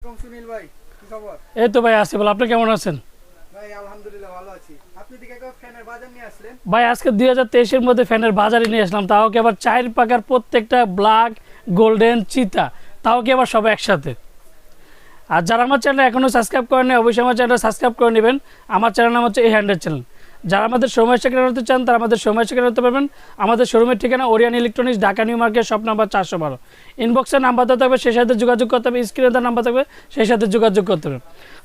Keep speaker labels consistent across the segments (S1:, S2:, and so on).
S1: সুনীল ভাই কি খবর?
S2: এই তো ভাই আছি, বল আপনি কেমন আছেন?
S1: ভাই আলহামদুলিল্লাহ ভালো আছি। আপনি দিকে একটা ফ্যানের বাজার নিয়ে আসলেন?
S2: ভাই আজকে 2023 এর মধ্যে ফ্যানের বাজারে নিয়ে আসলাম, তাও কি আবার চার পাকার প্রত্যেকটা ব্ল্যাক গোল্ডেন চিতা, তাও কি আবার সব একসাথে। আর যারা আমার চ্যানেল এখনো সাবস্ক্রাইব করেনি অবশ্যই আমার চ্যানেলটা সাবস্ক্রাইব করে নেবেন। আমার চ্যানেল নাম হচ্ছে এই হ্যান্ডের চ্যানেল। যারা আমাদের শোরুমে এসে কেনা হতে চান তারা আমাদের শোরুমে এসে কেনা হতে পারবেন। আমাদের শোরুমের ঠিকানা Orion electronics, Dhaka New Market, shop number 412। ইনবক্সের নাম্বার দেওয়া থাকবে, সেই সাথে যোগাযোগ করতে হবে। স্ক্রিনে তার নাম্বার থাকবে, সেই সাথে যোগাযোগ করতে হবে।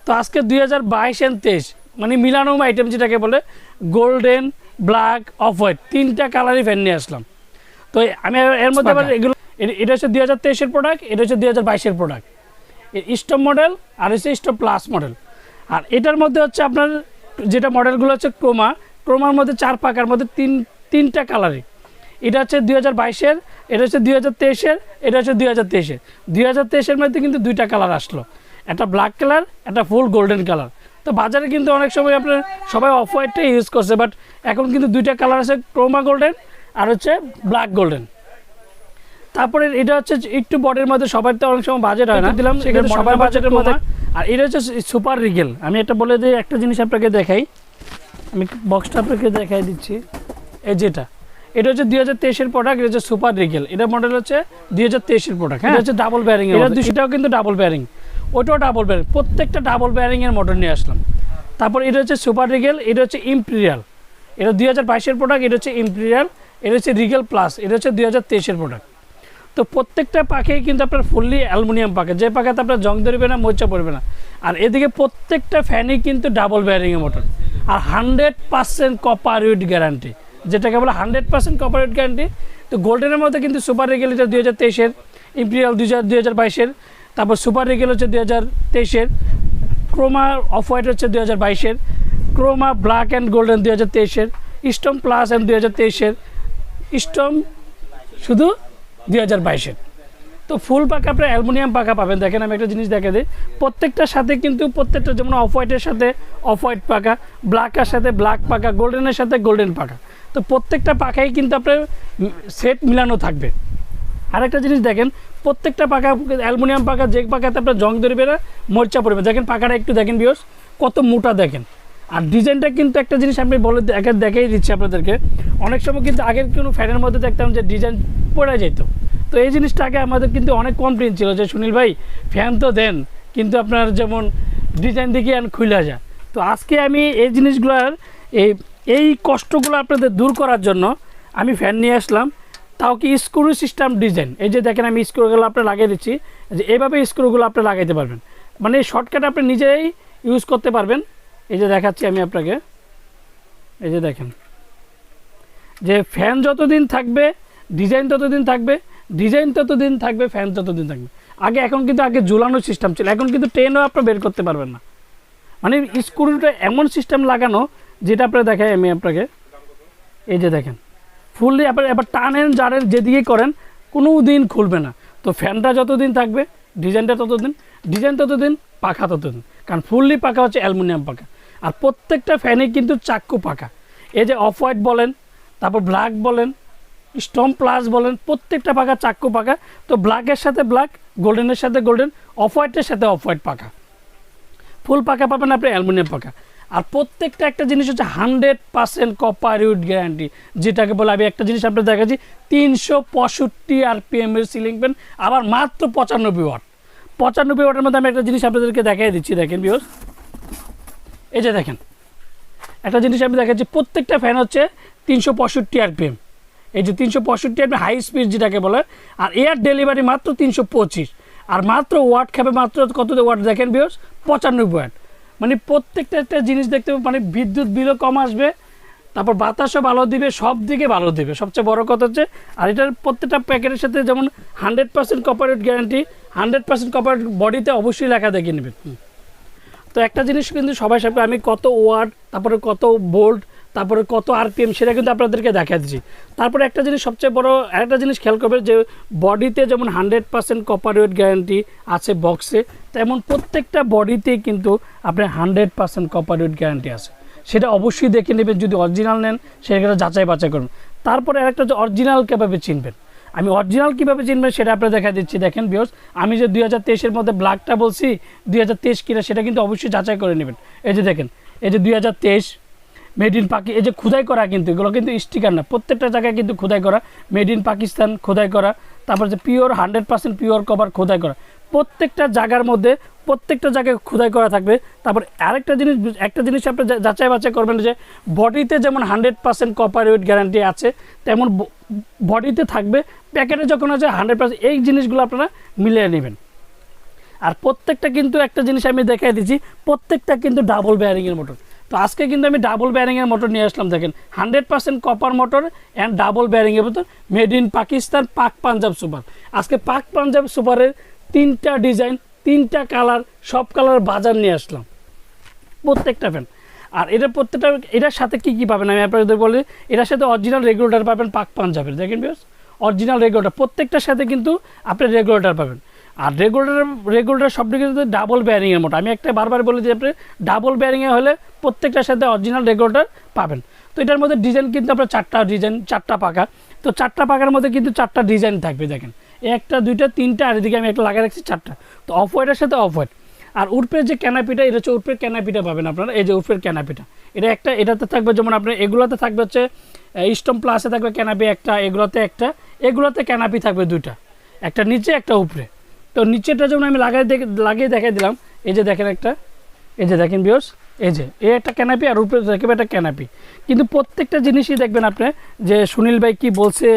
S2: তো আজকে 2022 এন্ড 23 মানে মিলানো আইটেম যেটাকে বলে গোল্ডেন, ব্ল্যাক, অফ হোয়াইট, তিনটা কালারই ফ্যান নিয়ে আসলাম। তো আমি এর মধ্যে আবার এগুলো, এটা হচ্ছে 2023-এর প্রোডাক্ট, এটা হচ্ছে 2022-এর প্রোডাক্ট। স্টপ মডেল আর হচ্ছে স্টপ প্লাস মডেল। আর এটার মধ্যে হচ্ছে আপনার যেটা মডেলগুলো হচ্ছে ক্রোমার মধ্যে চার পাকার মধ্যে তিনটা কালারই। এটা হচ্ছে 2022-এর, এটা হচ্ছে 2023-এর, এটা হচ্ছে 2023-এর। 2023-এর মধ্যে কিন্তু দুইটা কালার আসলো, একটা ব্ল্যাক কালার, একটা ফুল গোল্ডেন কালার। তো বাজারে কিন্তু অনেক সময় আপনার সবাই অফ হোয়াইটটাই ইউজ করছে, বাট এখন কিন্তু দুইটা কালার আছে, ক্রোমা গোল্ডেন আর হচ্ছে ব্ল্যাক গোল্ডেন। তারপরে এটা হচ্ছে একটু বডির মধ্যে, সবার তো অনেক সময় বাজেট হয় না, দিলাম সেখানে সবার বাজেটের মধ্যে। আর এটা হচ্ছে সুপার রিগেল। আমি এটা বলে দিই, একটা জিনিস আপনাকে দেখাই, আমি বক্সটা আপনাকে দেখাই দিচ্ছি। এই যেটা, এটা হচ্ছে 2023-এর প্রোডাক্ট, এটা হচ্ছে সুপার রিগেল। এটা মডেল হচ্ছে 2023-এর প্রোডাক্ট। হ্যাঁ, এটা হচ্ছে ডাবল ব্যারিং এর, এটাও কিন্তু ডাবল ব্যারিং, ওটাও ডাবল ব্যারিং, প্রত্যেকটা ডাবল ব্যারিং এর মডেল নিয়ে আসলাম। তারপর এটা হচ্ছে সুপার রিগেল, এটা হচ্ছে ইম্পিরিয়াল, এটা 2022-এর প্রোডাক্ট, এটা হচ্ছে ইম্পিরিয়াল, এটা হচ্ছে রিগেল প্লাস, এটা হচ্ছে 2023-এর প্রোডাক্ট। তো প্রত্যেকটা পাখেই কিন্তু আপনার ফুললি অ্যালুমিনিয়াম পাখা, যে পাখাতে আপনার জং ধরবে না, মোচা পড়বে না। আর এদিকে প্রত্যেকটা ফ্যানই কিন্তু ডাবল ব্যারিংয়ের মোটর, আর 100% কপার উইথ গ্যারান্টি, যেটাকে বলে 100% কপার উইথ গ্যারান্টি। তো গোল্ডেনের মধ্যে কিন্তু সুপার রিগেল এটা 2023-এর, ইম্পিরিয়াল 2022-এর, তারপর সুপার রিগেল হচ্ছে 2023-এর, ক্রোমা অফ হোয়াইট হচ্ছে 2022-এর, ক্রোমা ব্ল্যাক অ্যান্ড গোল্ডেন 2023-এর, স্টম প্লাস অ্যান্ড 2023-এর, স্টম শুধু 2022-এর। তো ফুল পাকা আপনার অ্যালুমিনিয়াম পাকা পাবেন। দেখেন আমি একটা জিনিস দেখে দিই, প্রত্যেকটার সাথে কিন্তু প্রত্যেকটা, যেমন অফ হোয়াইটের সাথে অফ হোয়াইট পাকা, ব্ল্যাকের সাথে ব্ল্যাক পাকা, গোল্ডেনের সাথে গোল্ডেন পাকা। তো প্রত্যেকটা পাখাই কিন্তু আপনার সেট মিলানো থাকবে। আরেকটা জিনিস দেখেন, প্রত্যেকটা পাকা অ্যালুমিনিয়াম পাকা, যে পাকাতে আপনার জং ধরবে না, মরচা পড়বে। দেখেন পাকাটা একটু দেখেন ভিউয়ার্স, কত মোটা দেখেন। আর ডিজাইনটা কিন্তু একটা জিনিস আমি বলে দেখাই দিচ্ছি আপনাদেরকে, অনেক সময় কিন্তু আগের কোনো ফ্যানের মধ্যে দেখতাম যে ডিজাইন পড়ে যেত। তো এই জিনিসটা আগে আমাদের কিন্তু অনেক কমপ্লেন ছিল যে সুনীল ভাই ফ্যান তো দেন, কিন্তু আপনার যেমন ডিজাইন দেখি আর খুলে যায়। তো আজকে আমি এই জিনিসগুলোর এই কষ্টগুলো আপনাদের দূর করার জন্য আমি ফ্যান নিয়ে আসলাম, তাও কি স্ক্রু সিস্টেম ডিজাইন। এই যে দেখেন আমি স্ক্রুগুলো আপনার লাগিয়ে দিচ্ছি, যে এইভাবে স্ক্রুগুলো আপনি লাগাইতে পারবেন, মানে এই শর্টকাট আপনি নিজেই ইউজ করতে পারবেন। এই যে দেখাচ্ছি আমি আপনাকে, এই যে দেখেন, যে ফ্যান যতদিন থাকবে ডিজাইন ততদিন থাকবে, ডিজাইন ততদিন থাকবে, ফ্যান ততদিন থাকবে। এখন কিন্তু ঝুলানোর সিস্টেম ছিল, এখন কিন্তু ট্রেনও আপনি বের করতে পারবেন না, মানে স্ক্রুটা এমন সিস্টেম লাগানো, যেটা আপনার দেখাই আমি আপনাকে। এই যে দেখেন ফুললি আপনার এবার টানেন জানেন যেদিকে করেন কোনো দিন খুলবে না। তো ফ্যানটা যতদিন থাকবে, ডিজাইনটা ততদিন, ডিজাইন ততদিন, পাখা ততদিন, কারণ ফুললি পাখা হচ্ছে অ্যালুমিনিয়াম পাখা। আর প্রত্যেকটা ফ্যানে কিন্তু চাক্কু পাখা। এই যে অফ হোয়াইট বলেন, তারপর ব্ল্যাক বলেন, স্টম প্লাস বলেন, প্রত্যেকটা পাখা চাক্কু পাখা। তো ব্ল্যাকের সাথে ব্ল্যাক, গোল্ডেনের সাথে গোল্ডেন, অফ হোয়াইটের সাথে অফ হোয়াইট পাখা, ফুল পাখা পাবেন আপনি অ্যালুমিনিয়াম পাখা। আর প্রত্যেকটা একটা জিনিস হচ্ছে 100% কপার উইথ গ্যারান্টি, যেটাকে বলে আমি একটা জিনিস আপনাদের দেখাচ্ছি, 365 RPM এর সিলিং ফ্যান, আবার মাত্র 95 ওয়াট। 95 ওয়াটের মধ্যে আমি একটা জিনিস আপনাদেরকে দেখাই দিচ্ছি। দেখেন ভিউয়ার্স, এই যে দেখেন একটা জিনিস আমি দেখাচ্ছি, প্রত্যেকটা ফ্যান হচ্ছে 365 RPM। এই যে 365 RPM হাই স্পিড যেটাকে বলে। আর এয়ার ডেলিভারি মাত্র 325, আর মাত্র ওয়াট খাবে মাত্র কত ওয়াট দেখেন ভিউয়ার্স, 95 ওয়াট। মানে প্রত্যেকটা একটা জিনিস দেখতে মানে বিদ্যুৎ বিলও কম আসবে, তারপর বাতাসও ভালো দিবে, সব দিকে ভালো দিবে। সবচেয়ে বড় কথা হচ্ছে, আর এটার প্রত্যেকটা প্যাকেটের সাথে যেমন 100% কপারেট গ্যারান্টি, 100% কপারেট বডিতে অবশ্যই লেখা দেখে নেবেন। তো একটা জিনিস কিন্তু সবাই সাথে আমি কত ওয়াট, তারপরে কত ভোল্ট, তারপরে কত RPM, সেটা কিন্তু আপনাদেরকে দেখা দিচ্ছি। তারপরে একটা জিনিস সবচেয়ে বড় একটা জিনিস খেয়াল করবে, যে বডিতে যেমন 100% কপার ওয়েট গ্যারান্টি আছে বক্সে, তেমন প্রত্যেকটা বডিতেই কিন্তু আপনার 100% কপার ওয়েট গ্যারান্টি আছে। সেটা অবশ্যই দেখে নেবেন, যদি অরিজিনাল নেন সেটা যাচাই বাছাই করুন। তারপরে আরেকটা যে অরিজিনাল কীভাবে চিনবেন, আমি অরিজিনাল কীভাবে চিনবেন সেটা আপনারা দেখা দিচ্ছি। দেখেন ভিউয়ার্স, আমি যে 2023-এর মধ্যে ব্ল্যাকটা বলছি 2023 কিনা সেটা কিন্তু অবশ্যই যাচাই করে নেবেন। এই যে দেখেন, এই যে 2023 মেড ইন পাকি, এই যে খোদাই করা, কিন্তু এগুলো কিন্তু স্টিকার না, প্রত্যেকটা জায়গায় কিন্তু খোদাই করা, মেড ইন পাকিস্তান খোদাই করা, তারপর যে পিওর 100% পিওর কভার খোদাই করা, প্রত্যেকটা জায়গার মধ্যে প্রত্যেকটা জায়গায় খোদাই করা থাকবে। তারপর একটা জিনিস আপনি যাচাই বাছাই করবেন যে বডিতে যেমন 100% কপার ওয়েট গ্যারান্টি আছে, তেমন বডিতে থাকবে, প্যাকেটে যখন আছে 100%, এই জিনিসগুলো আপনারা মিলিয়ে নেবেন। আর প্রত্যেকটা কিন্তু একটা জিনিস আমি দেখাই দিচ্ছি, প্রত্যেকটা কিন্তু ডাবল বেয়ারিংয়ের মোটর। তো আজকে কিন্তু আমি ডাবল বেয়ারিংয়ের মোটর নিয়ে আসলাম। দেখেন 100% কপার মোটর অ্যান্ড ডাবল বেয়ারিংয়ের motor, made in Pakistan, Pak Punjab super. আজকে পাক পাঞ্জাব সুপারের 3টা ডিজাইন, 3টা কালার, সব কালার বাজার নিয়ে আসলাম প্রত্যেকটা ফ্যান। আর প্রত্যেকটা এটার সাথে কী পাবেন আমি আপনাদের বলি, এটার সাথে অরিজিনাল রেগুলেটর পাবেন পাক পাঞ্জাবের। দেখেন বিকজ অরিজিনাল রেগুলেটর, প্রত্যেকটার সাথে কিন্তু আপনি রেগুলেটর পাবেন। আর রেগুলেটর সবটি কিন্তু ডাবল বেয়ারিংয়ের মোটর। আমি একটা বারবার বলি যে আপনি ডাবল বেয়ারিংয়ে হলে প্রত্যেকটার সাথে অরিজিনাল রেগুলেটর পাবেন। তো এটার মধ্যে ডিজাইন কিন্তু আপনার 4টা ডিজাইন, 4টা পাকা। তো 4টা পাকার মধ্যে কিন্তু 4টা ডিজাইন থাকবে। দেখেন 1টা 2টা 3টা, আর এদিকে আমি একটা লাগিয়ে রাখছি 4টা। তো অফ হোয়াইটের সাথে অফ হোয়াইট। আর উর্ফের যে ক্যানাপিটা, এটা হচ্ছে উর্ফের ক্যানাপিটা পাবেন আপনারা। এই যে উর্ফের ক্যানাপিটা, এটাতে থাকবে, যেমন আপনার এগুলোতে থাকবে হচ্ছে স্টম প্লাসে থাকবে ক্যানাপি একটা, এগুলোতে একটা, এগুলোতে ক্যানাপি থাকবে 2টা, একটা নিচে একটা উপরে। তো নিচেটা যেমন আমি লাগিয়ে দেখাই দিলাম, এই যে দেখেন একটা, এই যে দেখেন ভিউয়ার্স, এই যে একটা ক্যানাপি আর উপরে দেখবে একটা ক্যানাপি। কিন্তু প্রত্যেকটা জিনিসই দেখবেন আপনি যে সুনীল ভাই কি বলছে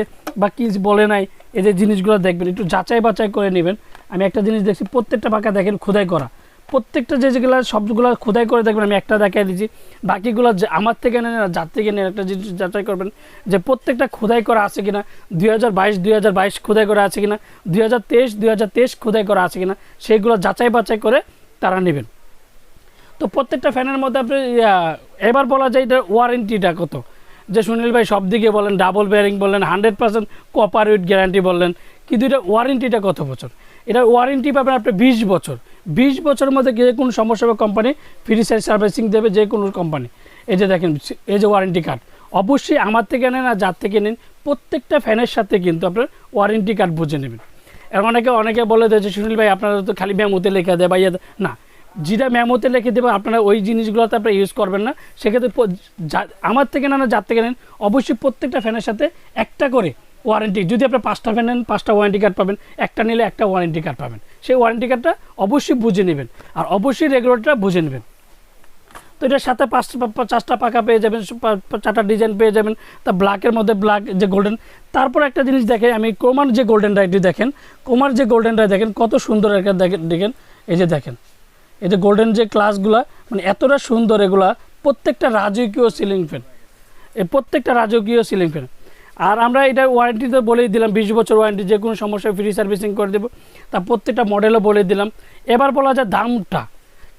S2: বা কি বলে নাই, এই যে জিনিসগুলো দেখবেন, একটু যাচাই বাছাই করে নেবেন। আমি একটা জিনিস দেখছি, প্রত্যেকটা পাকা দেখেন খোদাই করা, প্রত্যেকটা যেগুলো সবগুলো খোদাই করে দেখবেন। আমি একটা দেখাই দিচ্ছি, বাকিগুলো আমার থেকে নেন আর যার থেকে নেন, একটা জিনিস যাচাই করবেন যে প্রত্যেকটা খোদাই করা আছে কিনা, 2022 খোদাই করা আছে কিনা, 2023 খোদাই করা আছে কিনা, সেইগুলো যাচাই বাছাই করে তারা নেবেন। তো প্রত্যেকটা ফ্যানের মধ্যে আপনি এবার বলা যায় এটা ওয়ারেন্টিটা কত, যে সুনীল ভাই সব দিকে বলেন, ডাবল বেয়ারিং বললেন, 100% কপার উইথ গ্যারান্টি বললেন, কিন্তু এটা ওয়ারেন্টিটা কত বছর? এটার ওয়ারেন্টি পাবেন আপনি 20 বছর। 20 বছরের মধ্যে যে কোনো সমস্যা হবে কোম্পানি ফ্রি সার্ভিসিং দেবে, যে কোনো কোম্পানি। এই যে দেখেন, এই যে ওয়ারেন্টি কার্ড, অবশ্যই আমার থেকে নেন আর যার থেকে নেন, প্রত্যেকটা ফ্যানের সাথে কিন্তু আপনার ওয়ারেন্টি কার্ড বুঝে নেবেন। আর অনেকে বলে যে সুনীল ভাই আপনারা তো খালি মেমোতে লেখা দেয় বা না, যেটা মেমোতে লিখে দেবে আপনারা ওই জিনিসগুলোতে আপনারা ইউজ করবেন না। সেক্ষেত্রে আমার থেকে না যার থেকে নেন, অবশ্যই প্রত্যেকটা ফ্যানের সাথে একটা করে ওয়ারেন্টি, যদি আপনি 5টা ফ্যান নেন 5টা ওয়ারেন্টি কার্ড পাবেন, একটা নিলে একটা ওয়ারেন্টি কার্ড পাবেন। সেই ওয়ারেন্টি কার্ডটা অবশ্যই বুঝে নেবেন, আর অবশ্যই রেগুলেটরটা বুঝে নেবেন। তো এটার সাথে 4টা পাকা পেয়ে যাবেন, 4টা ডিজাইন পেয়ে যাবেন। তা ব্ল্যাকের মধ্যে ব্ল্যাক যে গোল্ডেন। তারপর একটা জিনিস দেখেন, আমি ক্রোমার যে গোল্ডেন রাইটি দেখেন, ক্রোমার যে গোল্ডেন রাই দেখেন কত সুন্দর একটা দেখেন। এই যে দেখেন, এই যে গোল্ডেন যে ক্লাসগুলো, মানে এতটা সুন্দর এগুলা, প্রত্যেকটা রাজকীয় সিলিং ফ্যান, এই প্রত্যেকটা রাজকীয় সিলিং ফ্যান। আর আমরা এটা ওয়ারেন্টি তো বলেই দিলাম, 20 বছর ওয়ারেন্টি, যে কোনো সমস্যায় ফ্রি সার্ভিসিং করে দেবো। তা প্রত্যেকটা মডেলও বলে দিলাম। এবার বলা যায় দামটা,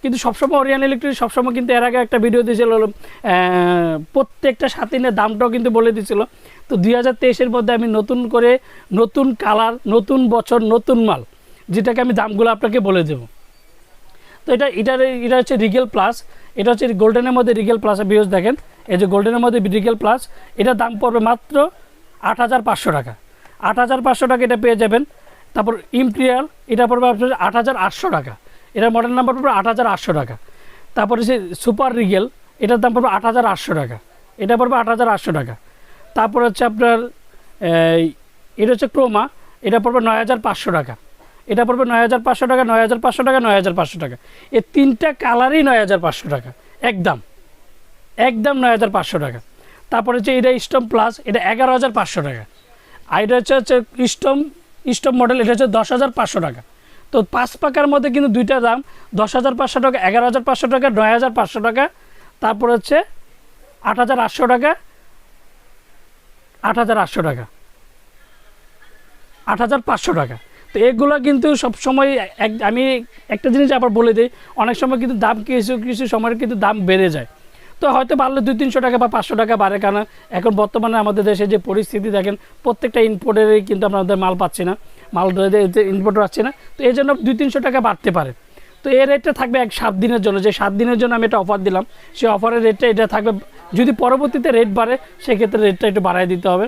S2: কিন্তু সবসময় ওরিয়েন্ট ইলেকট্রিক সবসময় কিন্তু এর আগে একটা ভিডিও দিয়েছিল, প্রত্যেকটা স্বাধীনের দামটাও কিন্তু বলে দিয়েছিল। তো 2023-এর মধ্যে আমি নতুন করে, নতুন কালার, নতুন বছর, নতুন মাল, যেটাকে আমি দামগুলো আপনাকে বলে দেবো। তো এটা হচ্ছে রিগেল প্লাস, এটা হচ্ছে গোল্ডেনের মধ্যে রিগেল প্লাস। ভিউজ দেখেন, এই যে গোল্ডেনের মধ্যে রিগেল প্লাস, এটার দাম পড়বে মাত্র 8,500 টাকা। 8,500 টাকা এটা পেয়ে যাবেন। তারপর ইম্পিরিয়াল, এটা পড়বে আপনার 8,800 টাকা। এটার মডেল নাম্বার পড়বে 8,800 টাকা। তারপরে সে সুপার রিগেল, এটার দাম পড়বে 8,800 টাকা, এটা পড়বে 8,800 টাকা। তারপর হচ্ছে আপনার এটা হচ্ছে ক্রোমা, এটা পড়বে 9,500 টাকা, এটা পড়বে 9,500 টাকা, 9,500 টাকা, 9,500 টাকা। এই 3টা কালারই 9,500 টাকা, একদম 9,500 টাকা। তারপরে হচ্ছে এটা স্টম প্লাস, এটা 11,500 টাকা। আর এটা হচ্ছে স্টম মডেল, এটা হচ্ছে 10,500 টাকা। তো 5 পাকার মধ্যে কিন্তু 2টা দাম, 10,500 টাকা, 11,500 টাকা, 9,500 টাকা। তারপর হচ্ছে 8,800 টাকা, 8,800 টাকা, 8,500 টাকা। তো এগুলো কিন্তু সবসময় আমি একটা জিনিস আবার বলে দিই, অনেক সময় কিন্তু দাম কিছু সময় কিন্তু দাম বেড়ে যায়। তো হয়তো বাড়লে 200-300 টাকা বা 500 টাকা বাড়ে, কারণ এখন বর্তমানে আমাদের দেশে যে পরিস্থিতি দেখেন, প্রত্যেকটা ইম্পোর্টেরই কিন্তু আমাদের মাল পাচ্ছি না, মাল ইম্পোর্টার আসছে না। তো এই জন্য 200-300 টাকা বাড়তে পারে। তো এই রেটটা থাকবে 7 দিনের জন্য, যে 7 দিনের জন্য আমি একটা অফার দিলাম, সেই অফারের রেটটা এটা থাকবে। যদি পরবর্তীতে রেট বাড়ে সেক্ষেত্রে রেটটা একটু বাড়াই দিতে হবে।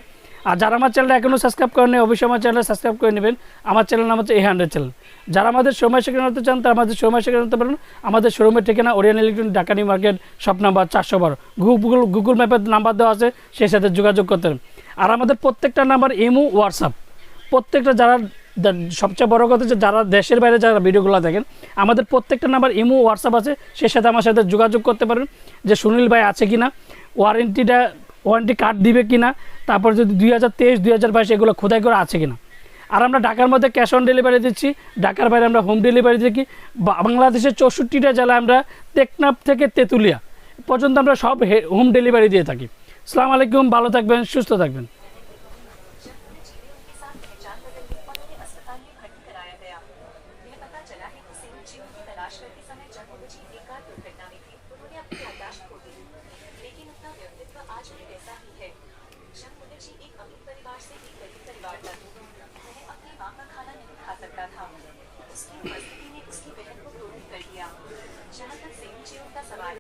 S2: আর যারা আমার চ্যানেলটা এখনও সাবস্ক্রাইব করেন অবশ্যই আমার চ্যানেলটা সাবস্ক্রাইব করে নেবেন। আমার চ্যানেল নাম হচ্ছে A100 চ্যানেল। যারা আমাদের শোরুমে সেখানে হতে চান তারা আমাদের শোরুমে সেখানে হতে পারেন। আমাদের শোরুমের ঠিকানা Orient electronic, Dhaka New Market, shop number 412। Google ম্যাপের নাম্বার দেওয়া আছে, সেই সাথে যোগাযোগ করতে পারেন। আর আমাদের প্রত্যেকটা নাম্বার ইমো, হোয়াটসঅ্যাপ, প্রত্যেকটা যারা সবচেয়ে বড় কথা যে যারা দেশের বাইরে যারা ভিডিওগুলো দেখেন, আমাদের প্রত্যেকটা নাম্বার ইমো, হোয়াটসঅ্যাপ আছে, সেই সাথে আমার সাথে যোগাযোগ করতে পারেন যে সুনীল ভাই আছে কি না, ওয়ারেন্টি কার্ড দিবে কি না, তারপর যদি 2023, 2022 এগুলো খোদাই করে আছে কি না। আর আমরা ঢাকার মধ্যে ক্যাশ অন ডেলিভারি দিচ্ছি, ঢাকার বাইরে আমরা হোম ডেলিভারি দিচ্ছি। বাংলাদেশের 64টা জেলায় আমরা টেকনাফ থেকে তেঁতুলিয়া পর্যন্ত আমরা সব হোম ডেলিভারি দিয়ে থাকি। আসসালামু আলাইকুম, ভালো থাকবেন, সুস্থ থাকবেন।